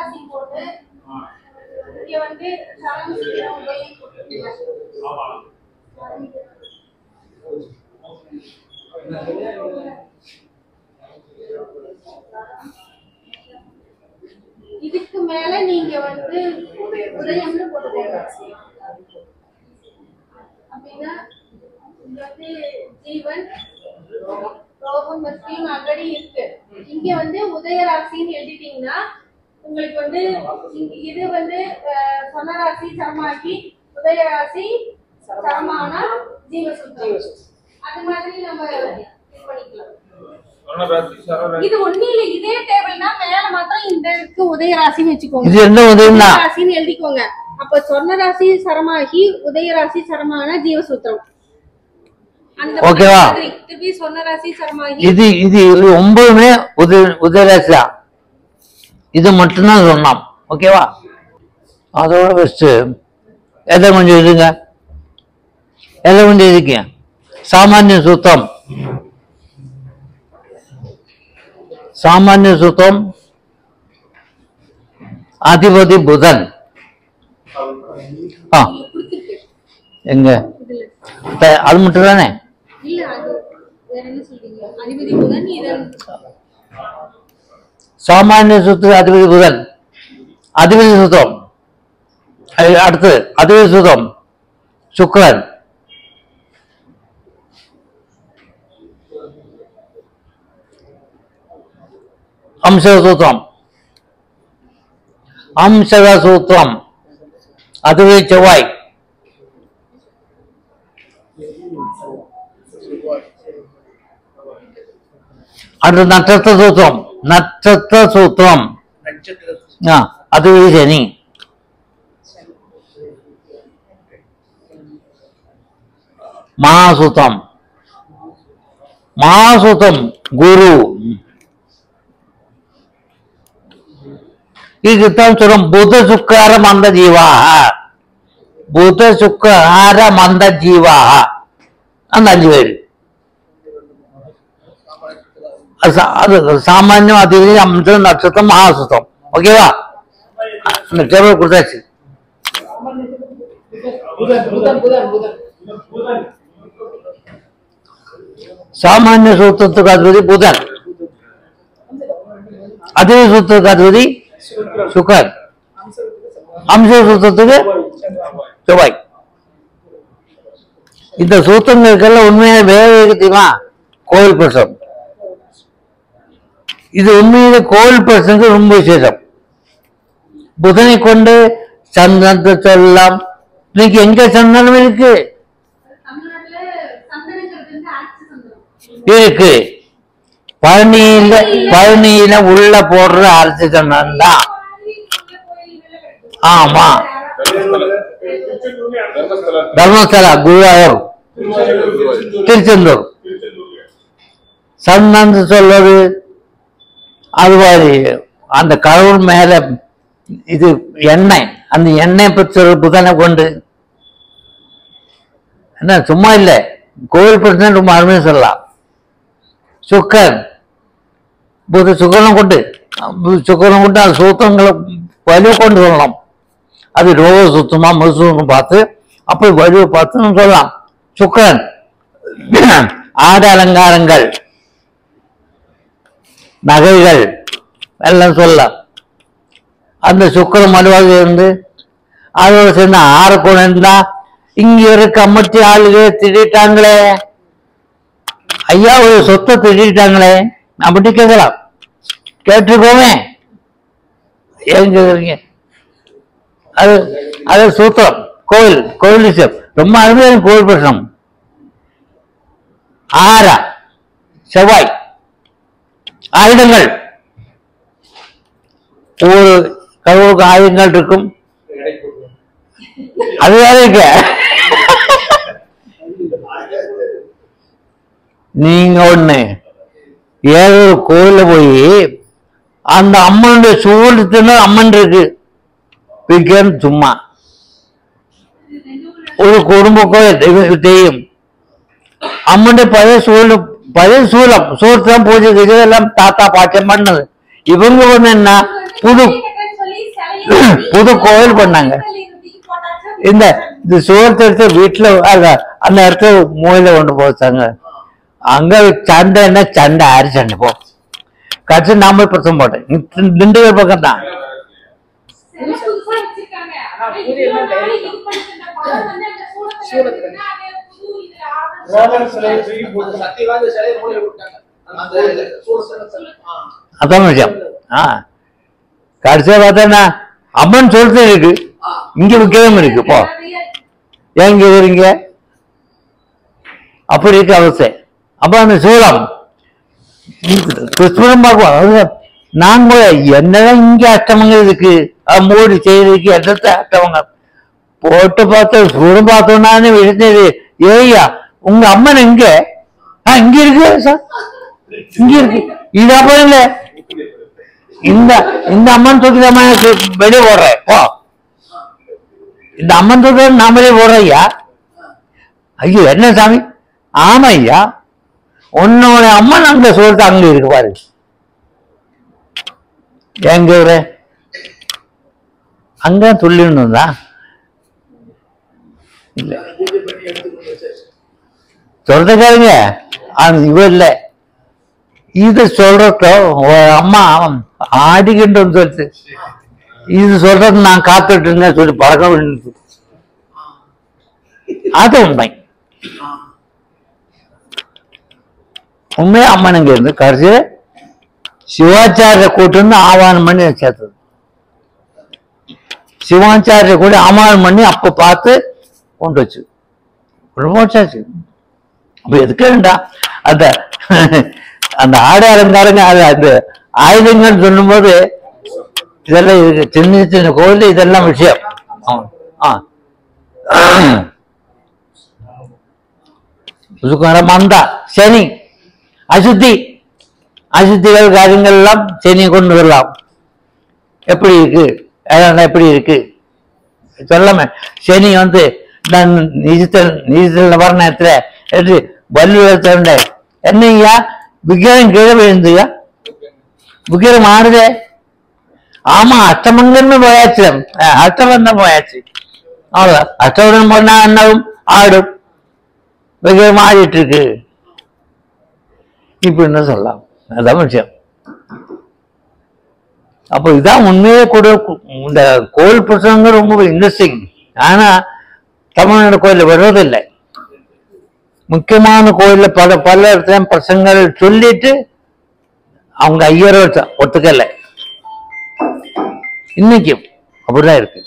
ராசி போட்டு இங்க வந்து இதுக்கு மேல நீங்க வந்து உதயம்னு போட்டுக்கோங்க. அப்படின்னா இங்க வந்து ஜீவன் ரோகம் மத்தியும் ஆல்ரெடி இருக்கு. இங்க வந்து உதயராசின்னு எழுதிட்டீங்கன்னா உங்களுக்கு வந்து இது வந்து சொன்னராசி சரமாகி உதயராசி சரமான ஜீவசூத்திரம் அது மாதிரி நம்ம பண்ணிக்கலாம். இது ஒண்ணு இல்ல, இதே டேபிள்னா மேல மாத்திரம் இந்த இருக்கு உதயராசின்னு வச்சுக்கோங்க. இது என்ன உதயராசின்னு எழுதிக்கோங்க. அப்ப சொன்னராசி சரமாகி உதயராசி சரமான ஜீவசூத்திரம். ஓகேவா? திருப்பி சொன்னராசி சரமாகி இது இது 9மே உதயராசி தான். இது மட்டும்தான் சொன்னோம். ஓகேவா? அதோட ஃபர்ஸ்ட் எதை கொஞ்சம் எழுதுங்க. எதை கொஞ்சம் எழுதிக்க. சாமானிய சூத்திரம். சாமானிய சூத்திரம் அதிபதி புதன். எங்க அது மட்டும் தானே? சாமானிய சூத்திரம் அதிபதி புதன். அதிபதி சூத்திரம் அடுத்து அதிபதி சூத்திரம் சுக்கிரன். அம்சக சூத்திரம். அம்சக சூத்திரம் அதிபதி செவ்வாய். அடுத்து நட்சத்திர சூத்திரம். நட்சத்திர சூத்திரம் அதிபதி சனி. மகாசூத்திரம். மகாசூத்திரம் குரு. இதுதான் சொல்றோம் புத சுக்கார மந்த ஜீவா. புத சுக்கார மந்த ஜீவா அந்த 5 பேரு. அது சாமானியம் அதிபதி அம்சம் நட்சத்திரம் மகாசூத்திரம். ஓகேவா? அந்த டேபிள் கொடுத்தாச்சு. சாமானிய சூத்திரத்துக்கு அதிபதி புதன். அதிபதி சூத்திரத்துக்கு அதிபதி சுக்கர். அம்ச சூத்திரத்துக்கு செவ்வாய். இந்த சூத்திரங்களுக்கெல்லாம் உண்மையாக வேற தெரியுமா? கோவில் பிரசம். இது உண்மையில கோவில் பிரசனுக்கு ரொம்ப விசேஷம். புதனை கொண்டு சந்தனத்தை சொல்லலாம். இன்னைக்கு எங்க சந்தனம் இருக்கு? இருக்கு. பழனியில உள்ள போடுற அரிசி சந்தனம் தான். ஆமா. தர்மஸ்தலா, குருவாயூர், திருச்செந்தூர் சந்தனம் சொல்றது. அது மாதிரி அந்த கடவுள் மேல இது எண்ணெய், அந்த எண்ணெய் பற்றி புதனை கொண்டு என்ன சும்மா இல்லை, கோவில் பிரச்சனை ரொம்ப அருமையாக சொல்லலாம். சுக்கர் புத சுக்கரம் கொண்டு அது சூத்திரங்களை வலிவை கொண்டு சொல்லலாம். அது ரோக சுத்தமா மறுசூத்தம் பார்த்து அப்படி வலிவை பார்த்து நம்ம சொல்லலாம். சுக்கரன் ஆட அலங்காரங்கள் நகைகள் எல்லாம் சொல்லலாம். அந்த சுக்கரம் மறுவாக இருந்து அதோட சேர்ந்து ஆறக்குணம் இருந்தா இங்க இருக்க கம்மட்டி ஆளுக திட்டாங்களே, ஐயா ஒரு சொத்தை திட்டாங்களே அப்படி கேட்கலாம். கேட்டுருக்கோமே ஏன் கேக்குறீங்க? அது அது சூத்திரம். கோவில் விஷயம் ரொம்ப அருமையான கோவில் பிரச்சனம். ஆறா செவ்வாய் ஆயுதங்கள். ஒவ்வொரு கடவுளுக்கு ஆயுதங்கள் இருக்கும். அது வேற இருக்கு. நீங்க ஒண்ணு ஏதோ ஒரு கோயில போய் அந்த அம்மனுடைய சூழலுக்கு அம்மன் இருக்கு சும்மா ஒரு குடும்ப கோயில் தெரியும். அம்மனுடைய பழைய சூழம் சூழத்தான் பூஜை இதெல்லாம் தாத்தா பாட்டியம் பண்ணது. இவங்க வந்து என்ன புது புது கோயில் பண்ணாங்க. இந்த சுவரத்தை எடுத்து வீட்டுல அந்த இடத்துல மூலையில கொண்டு போச்சாங்க. அங்க சண்டைன்னா சண்டை ஆறு சண்டை போ கட்சி நாம பிரச்சனை போட்டேன். திண்டுக்கல் பக்கம் தான். அதான் விஷயம். கடைசியா பார்த்தா அம்மன் சொல்லிட்டு இருக்கு, இங்க விற்கவும் இருக்கு. போ ஏன் இங்க வரீங்க? அப்படி இருக்கு அவஸ்தை. அப்ப அந்த சூழம் கிறிஸ்துவம் பார்ப்போம். நாங்க என்னதான் இங்க அஷ்டமங்கள் இருக்கு, மூடி செய்திருக்கு, எண்ணத்தை அஷ்டமங்க போட்டு பார்த்து சூடம் பார்த்தோம்னான்னு விழுந்தது. ஏய்யா உங்க அம்மன் எங்க? இங்க இருக்கு சார், இங்க இருக்கு. இது அப்ப இல்ல, இந்த அம்மன் தூக்கி வெளியே போடுறேன். போ இந்த அம்மன் தூக்கி நாமளே போடுறேன். ஐயா ஐயோ என்ன சாமி? ஆமா ஐயா, உன்னோட அம்மன் அங்க சொல்லிட்டு அங்க இருக்கு பாரு. எங்க அங்க துள்ளிடணும் தான் இல்ல சொல்றதுக்காருங்க. இவ இல்ல இது சொல்றதோ அம்மா ஆடிக்கிட்டு சொல்லிட்டு இது சொல்றது நான் காத்துட்டு இருந்தேன் சொல்லி பழக்கம். அது உண்மை. உண்மையா அம்மனுங்க இருந்து கடைசி சிவாச்சாரிய கூட்டு ஆவானம் பண்ணி சேர்த்தது. சிவாச்சாரிய கூட ஆவானம் பண்ணி அப்ப பார்த்து கொண்டு வச்சு வச்சாச்சு. அப்ப எதுக்குண்டா அந்த அந்த ஆடை அலங்காரங்க அந்த ஆயுதங்கள் சொல்லும் போது இதெல்லாம் இருக்கு. சின்ன சின்ன கோயில் இதெல்லாம் விஷயம். மந்தா சனி அசுத்திகள் காரியங்கள் எல்லாம் சனியை கொண்டு வரலாம். எப்படி இருக்கு எப்படி இருக்கு சொல்லாம சனி நீச்சல் வர நேரத்துல எடுத்து வல்லுவ என்னையா விக்கிரம் கீழே விழுந்துயா, விக்கிரம் ஆடுதே. ஆமா அஷ்டமங்கன்னு போயாச்சு, அஷ்டபந்தம் போயாச்சு. அவ்வளவுதான். அஷ்டபந்தம் போனா என்னவும் ஆடும், விக்கிரம் ஆடிட்டு இருக்கு. இப்படின்னு சொல்லலாம். அதான் விஷயம். அப்போ இதான் உண்மையே கூட. இந்த கோயில் பிரசங்கம் ரொம்ப இன்ட்ரெஸ்டிங். ஆனா தமிழ்நாடு கோயில வருவதில்லை. முக்கியமான கோயில்ல பல இடத்துல பிரசங்கள் சொல்லிட்டு அவங்க ஐயரை ஒத்துக்கல. இன்னைக்கும் அப்படிதான் இருக்கு.